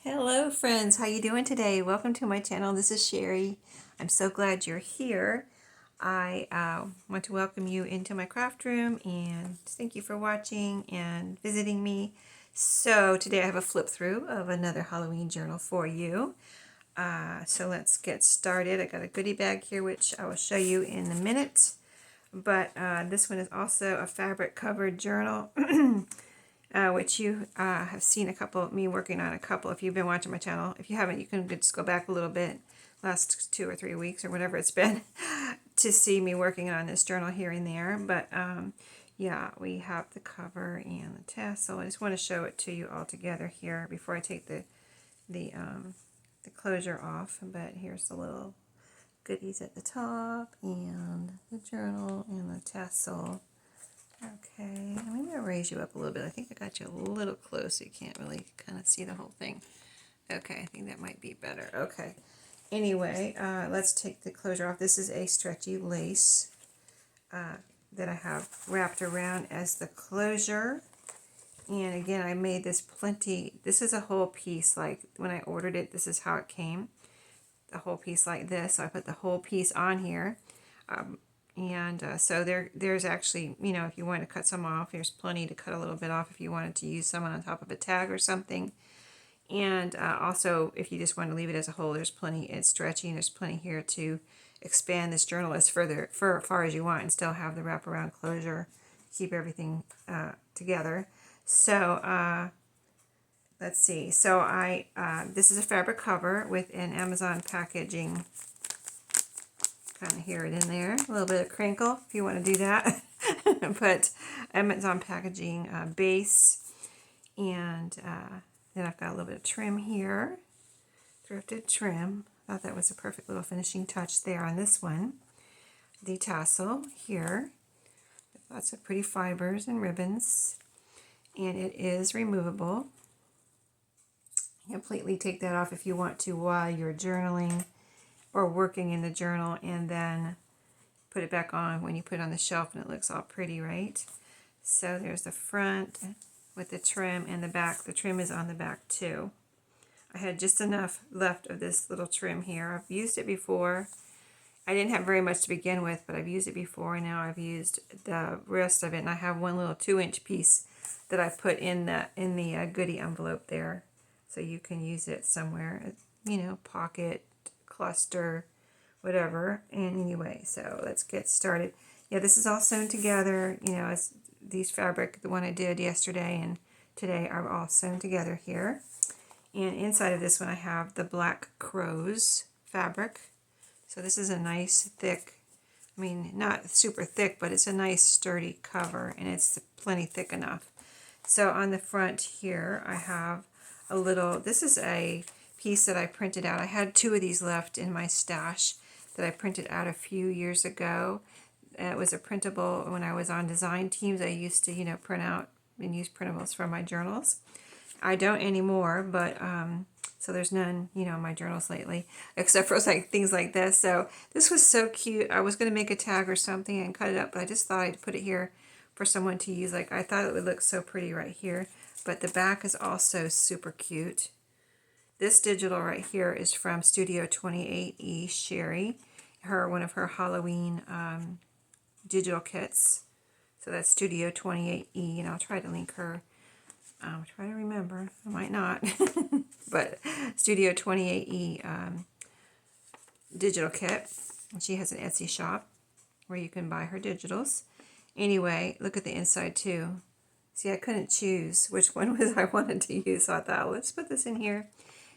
Hello friends, how you doing today? Welcome to my channel. This is Sheree. I'm so glad you're here. I want to welcome you into my craft room and thank you for watching and visiting me. So today I have a flip through of another Halloween journal for you. So let's get started. I got a goodie bag here which I will show you in a minute. But this one is also a fabric covered journal. Which you have seen me working on a couple if you've been watching my channel. If you haven't, you can just go back a little bit, last 2 or 3 weeks or whatever it's been, to see me working on this journal here and there. But yeah, we have the cover and the tassel. I just want to show it to you all together here before I take the closure off. But here's the little goodies at the top and the journal and the tassel. Okay, I'm going to raise you up a little bit. I think I got you a little close so you can't really kind of see the whole thing. Okay, I think that might be better. Okay, anyway, let's take the closure off. This is a stretchy lace that I have wrapped around as the closure. And again, I made this this is a whole piece. Like when I ordered it, this is how it came. The whole piece like this. So I put the whole piece on here. So there's actually, if you want to cut some off, there's plenty to cut a little bit off if you wanted to use some on top of a tag or something. And also, if you just want to leave it as a whole, there's plenty. It's stretchy, and there's plenty here to expand this journal as far as you want, and still have the wraparound closure, keep everything together. So let's see. So this is a fabric cover with an Amazon packaging. Kind of hear it in there, a little bit of crinkle if you want to do that. But Amazon packaging base, and then I've got a little bit of trim here, thrifted trim. Thought that was a perfect little finishing touch there on this one. The tassel here, lots of pretty fibers and ribbons, and it is removable. Completely take that off if you want to while you're journaling or working in the journal, and then put it back on when you put it on the shelf and it looks all pretty, right? So there's the front with the trim, and the back. The trim is on the back too. I had just enough left of this little trim here. I've used it before. I didn't have very much to begin with, but I've used it before, and now I've used the rest of it, and I have one little 2-inch piece that I put in the Goodie envelope there, so you can use it somewhere, pocket, cluster, whatever. And anyway, so let's get started. Yeah, this is all sewn together. It's these fabric, the one I did yesterday and today, are all sewn together here. And inside of this one I have the Black Crows fabric. So this is a nice thick, not super thick, but it's a nice sturdy cover, and it's plenty thick enough. So on the front here I have a little, this is a piece that I printed out. I had 2 of these left in my stash that I printed out a few years ago. It was a printable. When I was on design teams, I used to, print out and use printables for my journals. I don't anymore, but so there's none, in my journals lately, except for things like this. So this was so cute. I was going to make a tag or something and cut it up, but I just thought I'd put it here for someone to use. I thought it would look so pretty right here. But the back is also super cute. This digital right here is from Studio 28E Sheree, one of her Halloween digital kits. So that's Studio 28E, and I'll try to link her. I'll try to remember. I might not. But Studio 28E digital kit. She has an Etsy shop where you can buy her digitals. Anyway, look at the inside too. See, I couldn't choose which one I wanted to use, so I thought, let's put this in here.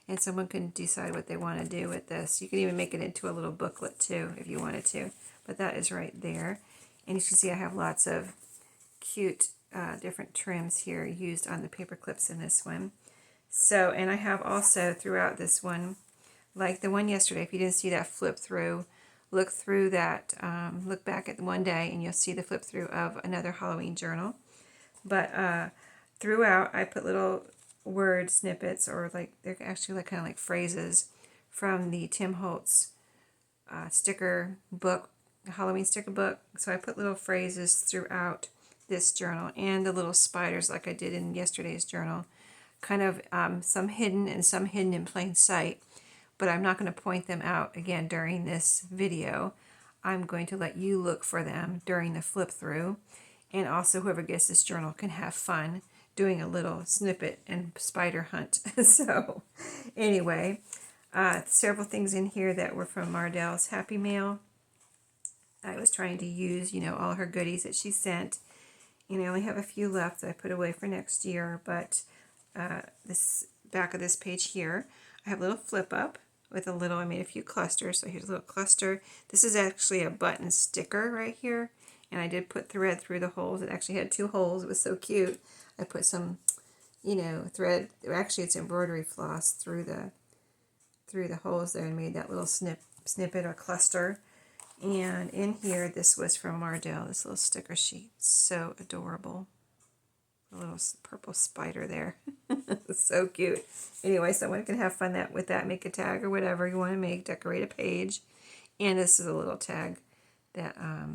And someone can decide what they want to do with this. You can even make it into a little booklet too if you wanted to. But that is right there. And you can see I have lots of cute different trims here used on the paper clips in this one. So, and I have also throughout this one, like the one yesterday, if you didn't see that flip through, look through that, look back at one day and you'll see the flip through of another Halloween journal. But throughout I put little word snippets, or they're actually kind of like phrases from the Tim Holtz sticker book, Halloween sticker book. So I put little phrases throughout this journal, and the little spiders like I did in yesterday's journal kind of some hidden and some hidden in plain sight, but I'm not going to point them out again during this video. I'm going to let you look for them during the flip through, and also whoever gets this journal can have fun doing a little snippet and spider hunt. So anyway, several things in here that were from Mardell's Happy Mail. I was trying to use, all her goodies that she sent, and I only have a few left that I put away for next year, but this back of this page here, I have a little flip up with a little, I made a few clusters, so here's a little cluster. This is actually a button sticker right here, and I did put thread through the holes. It actually had 2 holes. It was so cute. I put some, thread, actually it's embroidery floss through the holes there and made that little snippet or cluster. And in here, this was from Mardell, this little sticker sheet. So adorable. A little purple spider there. So cute. Anyway, someone can have fun with that, make a tag or whatever you want to make, decorate a page. And this is a little tag that I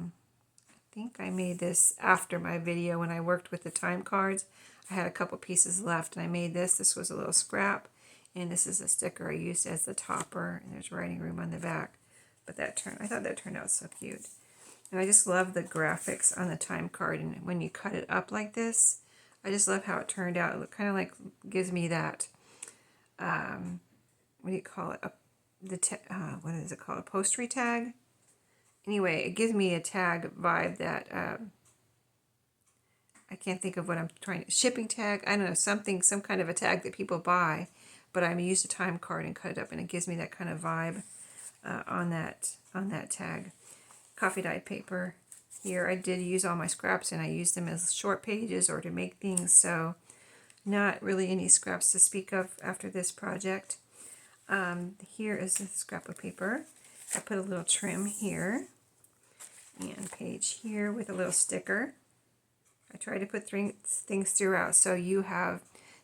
think I made this after my video when I worked with the time cards. I had a couple pieces left and I made this. This was a little scrap, and this is a sticker I used as the topper, and there's writing room on the back. But I thought that turned out so cute. And I just love the graphics on the time card, and when you cut it up like this, I just love how it turned out. It kind of like gives me that, what do you call it? What is it called? A postery tag? Anyway, it gives me a tag vibe that, I can't think of what I'm shipping tag? I don't know, some kind of a tag that people buy, but I used a time card and cut it up, and it gives me that kind of vibe on that tag. Coffee dyed paper. Here I did use all my scraps, and I used them as short pages or to make things, so not really any scraps to speak of after this project. Here is the scrapbook paper. I put a little trim here and page here with a little sticker. I try to put things throughout so you have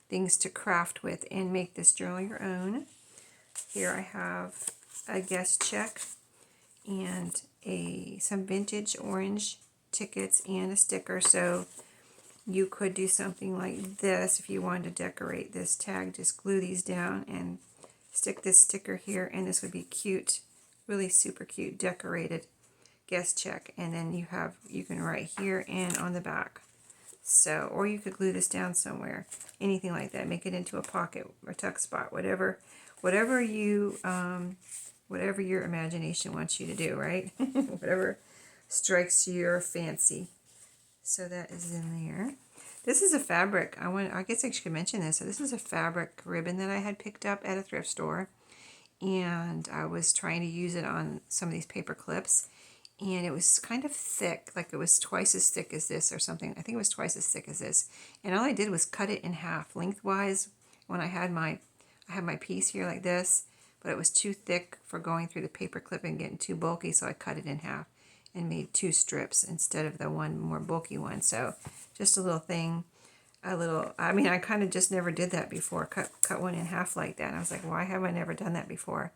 things to craft with and make this journal your own. Here I have a guest check and some vintage orange tickets and a sticker, so you could do something like this if you wanted to decorate this tag. Just glue these down and stick this sticker here, and this would be cute, really super cute decorated guest check. And then you can write here and on the back. So, or you could glue this down somewhere, anything like that. Make it into a pocket or tuck spot, whatever you whatever your imagination wants you to do, right? Whatever strikes your fancy. So that is in there. This is a fabric. I guess I should mention this. So this is a fabric ribbon that I had picked up at a thrift store, and I was trying to use it on some of these paper clips, and it was kind of thick, like it was twice as thick as this or something. I think it was twice as thick as this. And all I did was cut it in half lengthwise when I had my piece here like this, but it was too thick for going through the paper clip and getting too bulky, so I cut it in half and made 2 strips instead of the one more bulky one. So just a little thing, I mean, I kind of just never did that before, cut one in half like that. And I was like, why have I never done that before?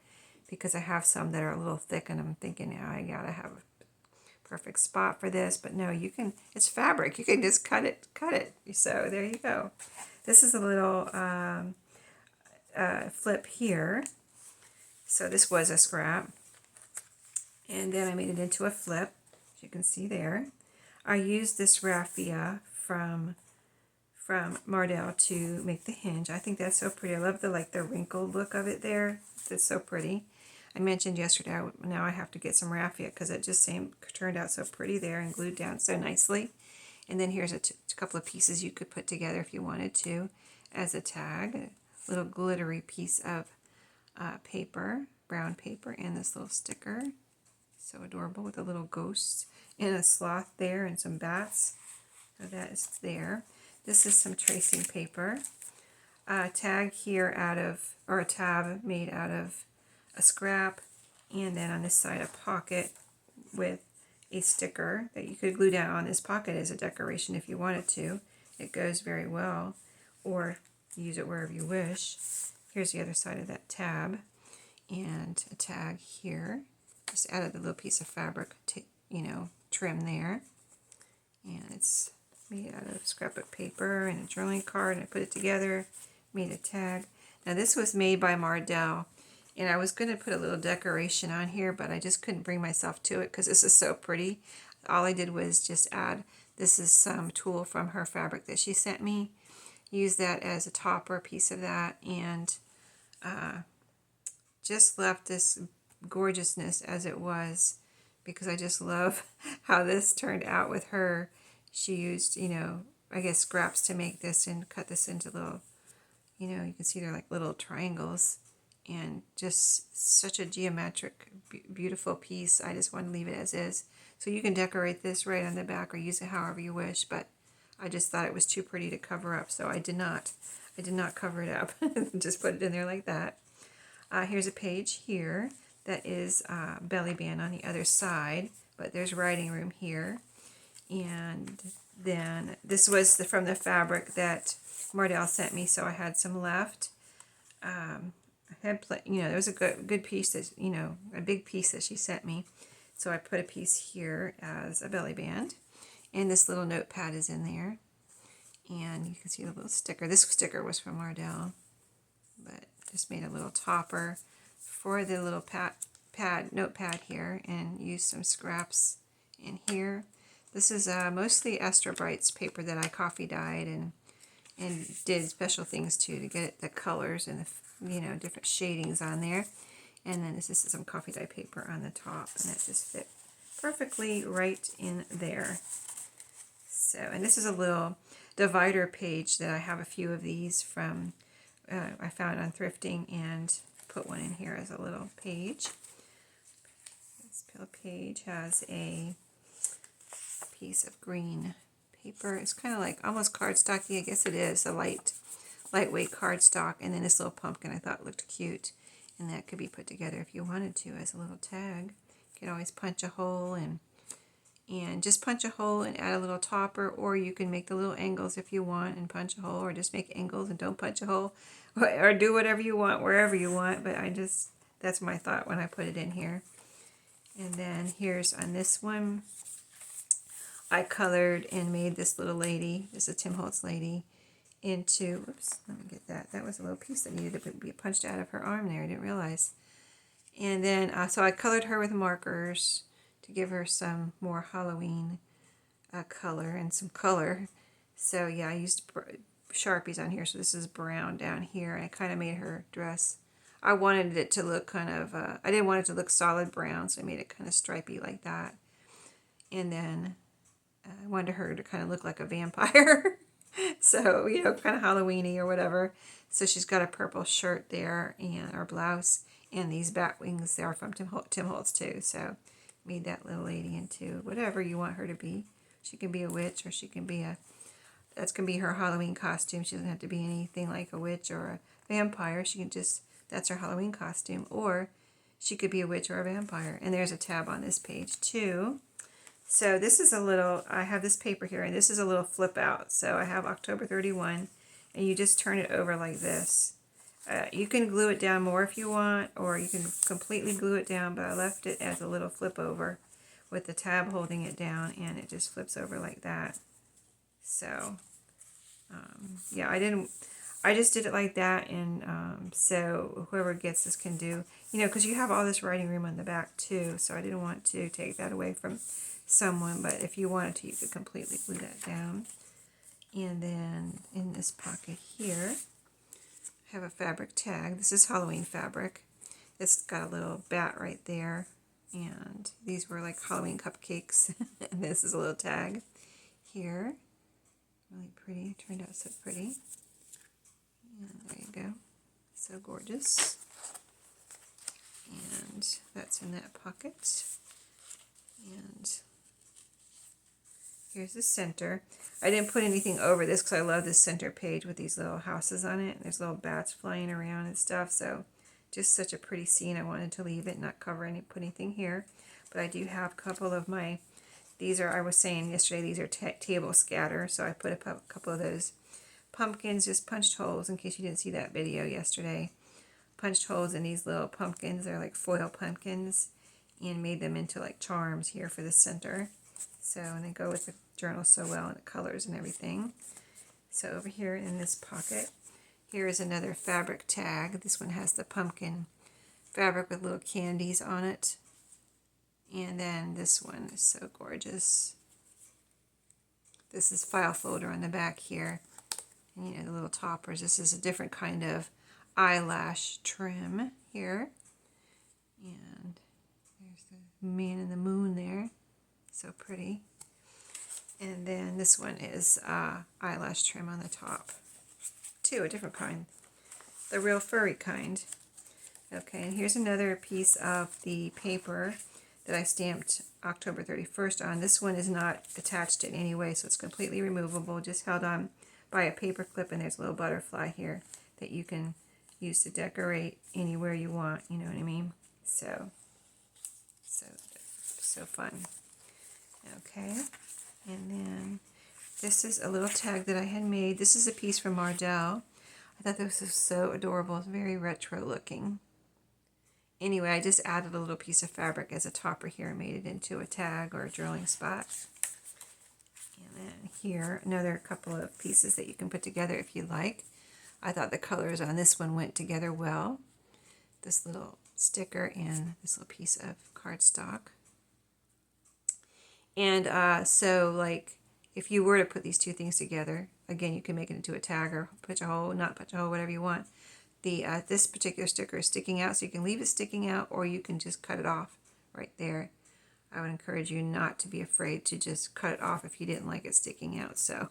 Because I have some that are a little thick, and I'm thinking, oh, I gotta have a perfect spot for this. But no, you can, it's fabric, you can just cut it. So there you go. This is a little flip here. So this was a scrap, and then I made it into a flip, as you can see there. I used this raffia from Mardell to make the hinge. I think that's so pretty. I love the wrinkled look of it there. It's so pretty. I mentioned yesterday, now I have to get some raffia because it just turned out so pretty there and glued down so nicely. And then here's a couple of pieces you could put together if you wanted to as a tag. A little glittery piece of paper, brown paper, and this little sticker. So adorable, with a little ghost and a sloth there and some bats. So that is there. This is some tracing paper. A tag here a tab made out of a scrap, and then on this side a pocket with a sticker that you could glue down on this pocket as a decoration if you wanted to. It goes very well, or use it wherever you wish. Here's the other side of that tab, and a tag here. Just added a little piece of fabric, trim there, and it's made out of scrapbook paper and a journaling card, and I put it together made a tag. Now this was made by Mardell, and I was going to put a little decoration on here, but I just couldn't bring myself to it because this is so pretty. All I did was just add, this is some tulle from her fabric that she sent me. Use that as a topper piece of that, and just left this gorgeousness as it was, because I just love how this turned out with her. She used, you know, I guess scraps to make this and cut this into little, you know, you can see they're like little triangles, and just such a geometric, beautiful piece. I just want to leave it as is. So you can decorate this right on the back or use it however you wish, but I just thought it was too pretty to cover up, so I did not cover it up. Just put it in there like that. Here's a page here that is belly band on the other side, but there's writing room here. And then this was from the fabric that Mardell sent me, so I had some left. I had, you know, there was a good piece that, you know, a big piece that she sent me, so I put a piece here as a belly band, and this little notepad is in there, and you can see the little sticker. This sticker was from Mardell, but just made a little topper for the little notepad here, and used some scraps in here. This is mostly Astra Brights paper that I coffee dyed and did special things to get the colors and the, you know, different shadings on there. And then this is some coffee dye paper on the top, and that just fit perfectly right in there. So, and this is a little divider page that I have a few of these from, I found on thrifting, and put one in here as a little page. This page has a piece of green paper. It's kind of like almost cardstocky. I guess it is a lightweight cardstock. And then this little pumpkin I thought looked cute, and that could be put together if you wanted to as a little tag. You can always punch a hole and just punch a hole and add a little topper, or you can make the little angles if you want and punch a hole, or just make angles and don't punch a hole, or do whatever you want wherever you want. But that's my thought when I put it in here. And then here's on this one, I colored and made this little lady, this is a Tim Holtz lady, into, oops, let me get that. That was a little piece that needed to be punched out of her arm there. I didn't realize. And then, so I colored her with markers to give her some more Halloween color and some color. So yeah, I used Sharpies on here. So this is brown down here. And I kind of made her dress. I wanted it to look kind of, I didn't want it to look solid brown, so I made it kind of stripey like that. And then I wanted her to kind of look like a vampire. So, you know, kind of Halloween-y or whatever. So she's got a purple shirt there, and our blouse, and these bat wings. They are from Tim Holtz too. So made that little lady into whatever you want her to be. She can be a witch, or she can be that's going to be her Halloween costume. She doesn't have to be anything like a witch or a vampire. She can just, that's her Halloween costume. Or she could be a witch or a vampire. And there's a tab on this page too. So this is a little, I have this paper here, and this is a little flip out. So I have October 31, and you just turn it over like this. You can glue it down more if you want, or you can completely glue it down, but I left it as a little flip over with the tab holding it down, and it just flips over like that. So, yeah, I just did it like that, and so whoever gets this can do, you know, because you have all this writing room on the back too, so I didn't want to take that away from someone, but if you wanted to, you could completely glue that down. And then in this pocket here, I have a fabric tag. This is Halloween fabric. It's got a little bat right there, and these were like Halloween cupcakes. And this is a little tag here. Really pretty. It turned out so pretty. And there you go. So gorgeous. And that's in that pocket. And here's the center. I didn't put anything over this because I love this center page with these little houses on it. And there's little bats flying around and stuff. So just such a pretty scene. I wanted to leave it, not cover put anything here. But I do have a couple of my, these are, I was saying yesterday, these are table scatter. So I put a couple of those pumpkins, just punched holes, in case you didn't see that video yesterday. Punched holes in these little pumpkins. They're like foil pumpkins, and made them into like charms here for the center. So, and they go with the journal so well, and the colors and everything. So over here in this pocket, Here is another fabric tag. This one has the pumpkin fabric with little candies on it. And then this one is so gorgeous. This is file folder on the back here. And you know, the little toppers. This is a different kind of eyelash trim here. And there's the man in the moon there. So pretty. And then this one is eyelash trim on the top. Too, a different kind. The real furry kind. Okay, and here's another piece of the paper that I stamped October 31st on. This one is not attached in any way, so it's completely removable, just held on by a paper clip, and there's a little butterfly here that you can use to decorate anywhere you want, you know what I mean? So fun. Okay, and then this is a little tag that I had made. This is a piece from Ardell. I thought this was so adorable. It's very retro looking. Anyway, I just added a little piece of fabric as a topper here and made it into a tag or a drilling spot. And then here, another couple of pieces that you can put together if you like. I thought the colors on this one went together well. This little sticker and this little piece of cardstock. And so, like, if you were to put these two things together, again, you can make it into a tag or punch a hole, not punch a hole, whatever you want. This particular sticker is sticking out, so you can leave it sticking out, or you can just cut it off right there. I would encourage you not to be afraid to just cut it off if you didn't like it sticking out. So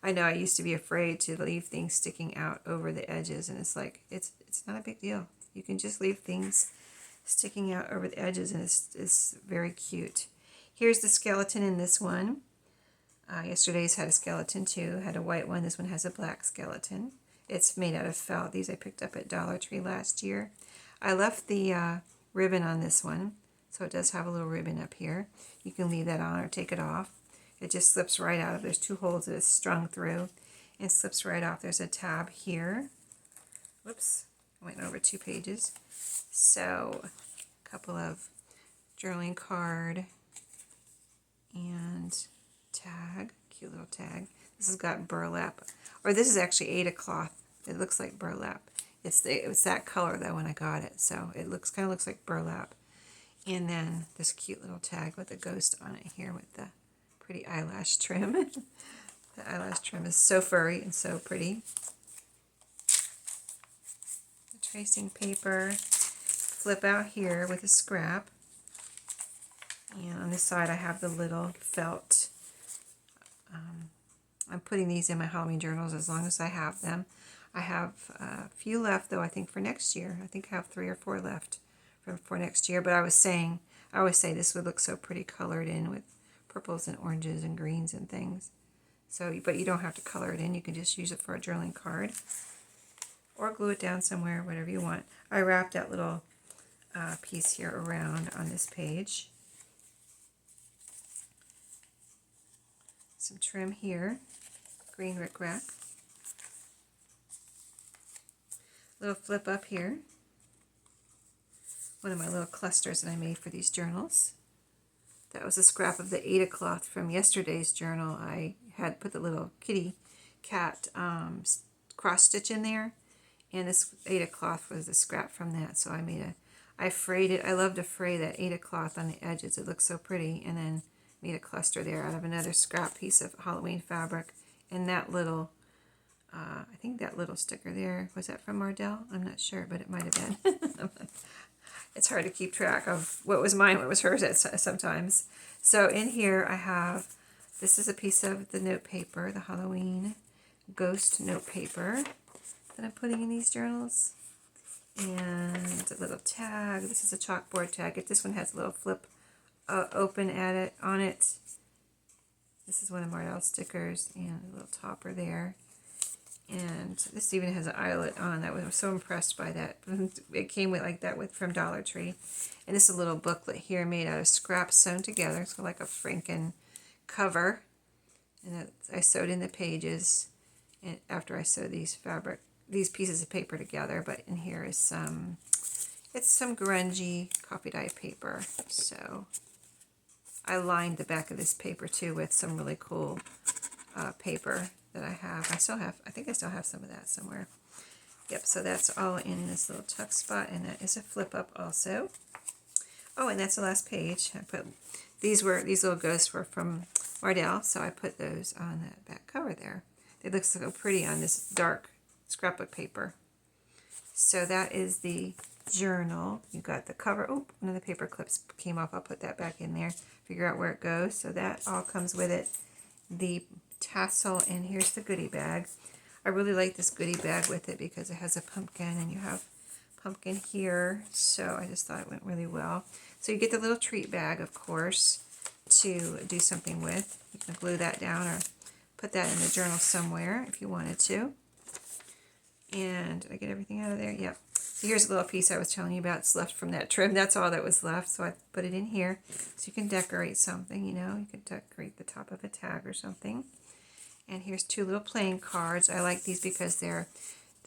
I know I used to be afraid to leave things sticking out over the edges, and it's like, it's not a big deal. You can just leave things sticking out over the edges, and it's very cute. Here's the skeleton in this one. Yesterday's had a skeleton too, had a white one. This one has a black skeleton. It's made out of felt. These I picked up at Dollar Tree last year. I left the ribbon on this one, so it does have a little ribbon up here. You can leave that on or take it off. It just slips right out. There's two holes that it's strung through and slips right off. There's a tab here. Whoops, I went over 2 pages. So a couple of journaling card and tag, cute little tag. This has got burlap, or this is actually Aida cloth. It looks like burlap. It was that color though when I got it, so it kind of looks like burlap. And then this cute little tag with a ghost on it here with the pretty eyelash trim. The eyelash trim is so furry and so pretty. The tracing paper, flip out here with a scrap. And on this side I have the little felt. I'm putting these in my Halloween journals as long as I have them. I have a few left though, I think, for next year. I think I have 3 or 4 left for next year. But I always say this would look so pretty colored in with purples and oranges and greens and things. So, but you don't have to color it in. You can just use it for a journaling card. Or glue it down somewhere, whatever you want. I wrapped that little piece here around on this page. Some trim here, green rickrack. Little flip up here. One of my little clusters that I made for these journals. That was a scrap of the Aida cloth from yesterday's journal. I had put the little kitty cat cross stitch in there, and this Aida cloth was a scrap from that. So I frayed it. I love to fray that Aida cloth on the edges. It looks so pretty, and then made a cluster there out of another scrap piece of Halloween fabric. And that little, I think that little sticker there, was that from Ardell? I'm not sure, but it might have been. It's hard to keep track of what was mine, what was hers sometimes. So in here I have, this is a piece of the note paper, the Halloween ghost note paper that I'm putting in these journals. And a little tag. This is a chalkboard tag. This one has a little flip open at it on it. This is one of Ardell's stickers, and a little topper there. And this even has an eyelet on. That was, I was so impressed by that. It came with like that from Dollar Tree. And this is a little booklet here made out of scraps sewn together. It's like a Franken cover. And I sewed in the pages, and after I sewed these pieces of paper together. But in here is it's some grungy coffee dye paper. So I lined the back of this paper too with some really cool paper that I have. I think I still have some of that somewhere. Yep, so that's all in this little tuck spot, and that is a flip up also. Oh, and that's the last page. I put these little ghosts were from Mardell, so I put those on that back cover there. They look so pretty on this dark scrapbook paper. So that is the journal. You got the cover. Oh, one of the paper clips came off. I'll put that back in there. Figure out where it goes. So that all comes with it. The tassel, and here's the goodie bag. I really like this goodie bag with it because it has a pumpkin, and you have pumpkin here. So I just thought it went really well. So you get the little treat bag, of course, to do something with. You can glue that down or put that in the journal somewhere if you wanted to. And did I get everything out of there? Yep. So here's a little piece I was telling you about. It's left from that trim. That's all that was left. So I put it in here. So you can decorate something, you know. You could decorate the top of a tag or something. And here's two little playing cards. I like these because they're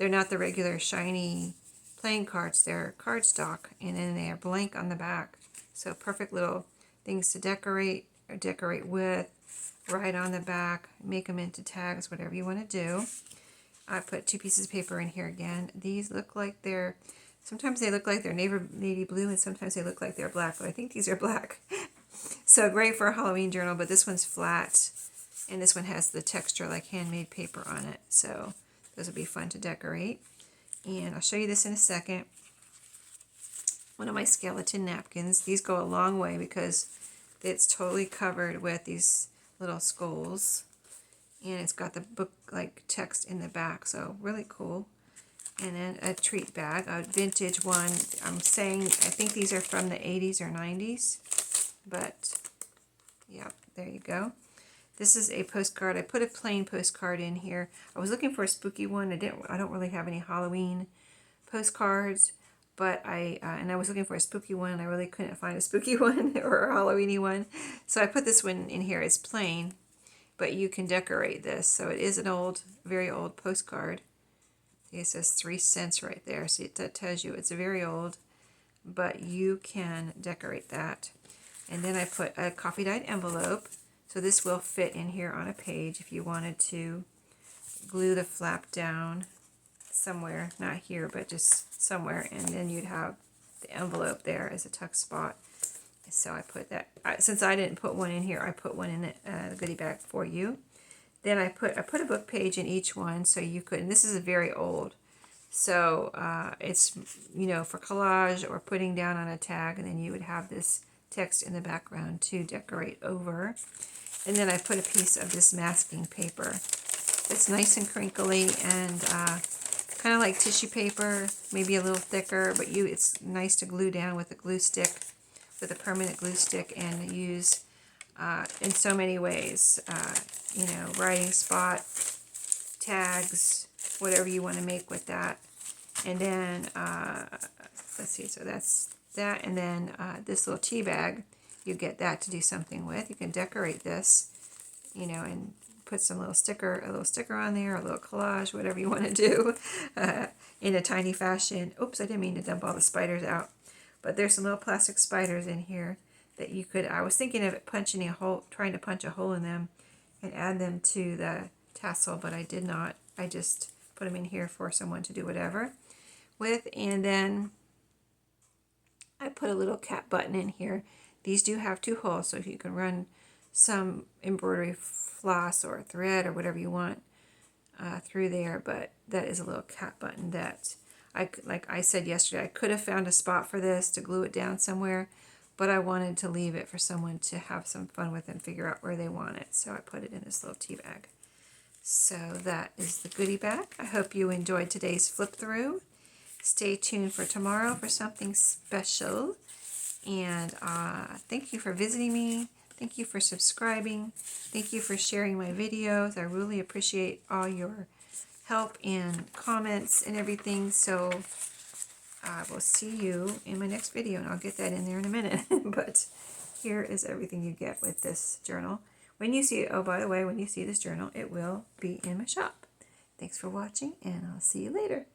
not the regular shiny playing cards. They're cardstock. And then they are blank on the back. So perfect little things to decorate or decorate with. Right on the back. Make them into tags, whatever you want to do. I put two pieces of paper in here again. These look like sometimes they look like they're navy blue, and sometimes they look like they're black, but I think these are black. So great for a Halloween journal, but this one's flat, and this one has the texture like handmade paper on it. So those would be fun to decorate. And I'll show you this in a second. One of my skeleton napkins. These go a long way because it's totally covered with these little skulls. And it's got the book like text in the back, so really cool. And then a treat bag, a vintage one. I think these are from the 80s or 90s, but yeah, there you go. This is a postcard. I put a plain postcard in here. I was looking for a spooky one. I don't really have any Halloween postcards, but I was looking for a spooky one. I really couldn't find a spooky one or a Halloweeny one, so I put this one in here. It's plain, but you can decorate this. So it is an very old postcard. It says 3 cents right there. So that tells you it's very old, but you can decorate that. And then I put a coffee dyed envelope. So this will fit in here on a page if you wanted to glue the flap down somewhere, not here, but just somewhere. And then you'd have the envelope there as a tuck spot. So I put that, since I didn't put one in here, I put one in the goodie bag for you. Then I put a book page in each one, so you could, and this is very old, so it's, you know, for collage or putting down on a tag, and then you would have this text in the background to decorate over. And then I put a piece of this masking paper. It's nice and crinkly and kind of like tissue paper, maybe a little thicker, but it's nice to glue down with a glue stick, with a permanent glue stick, and use in so many ways. You know, writing spot, tags, whatever you want to make with that. And then, let's see, so that's that. And then this little tea bag, you get that to do something with. You can decorate this, you know, and put a little sticker on there, a little collage, whatever you want to do in a tiny fashion. Oops, I didn't mean to dump all the spiders out. But there's some little plastic spiders in here that you could, I was thinking of trying to punch a hole in them and add them to the tassel, but I did not. I just put them in here for someone to do whatever with. And then I put a little cap button in here. These do have 2 holes, so you can run some embroidery floss or thread or whatever you want through there, but that is a little cap button that like I said yesterday, I could have found a spot for this to glue it down somewhere, but I wanted to leave it for someone to have some fun with and figure out where they want it. So I put it in this little tea bag. So that is the goodie bag. I hope you enjoyed today's flip through. Stay tuned for tomorrow for something special. And thank you for visiting me. Thank you for subscribing. Thank you for sharing my videos. I really appreciate all your help and comments and everything. So I will see you in my next video, and I'll get that in there in a minute. But here is everything you get with this journal. When you see it, oh, by the way, when you see this journal, it will be in my shop. Thanks for watching, and I'll see you later.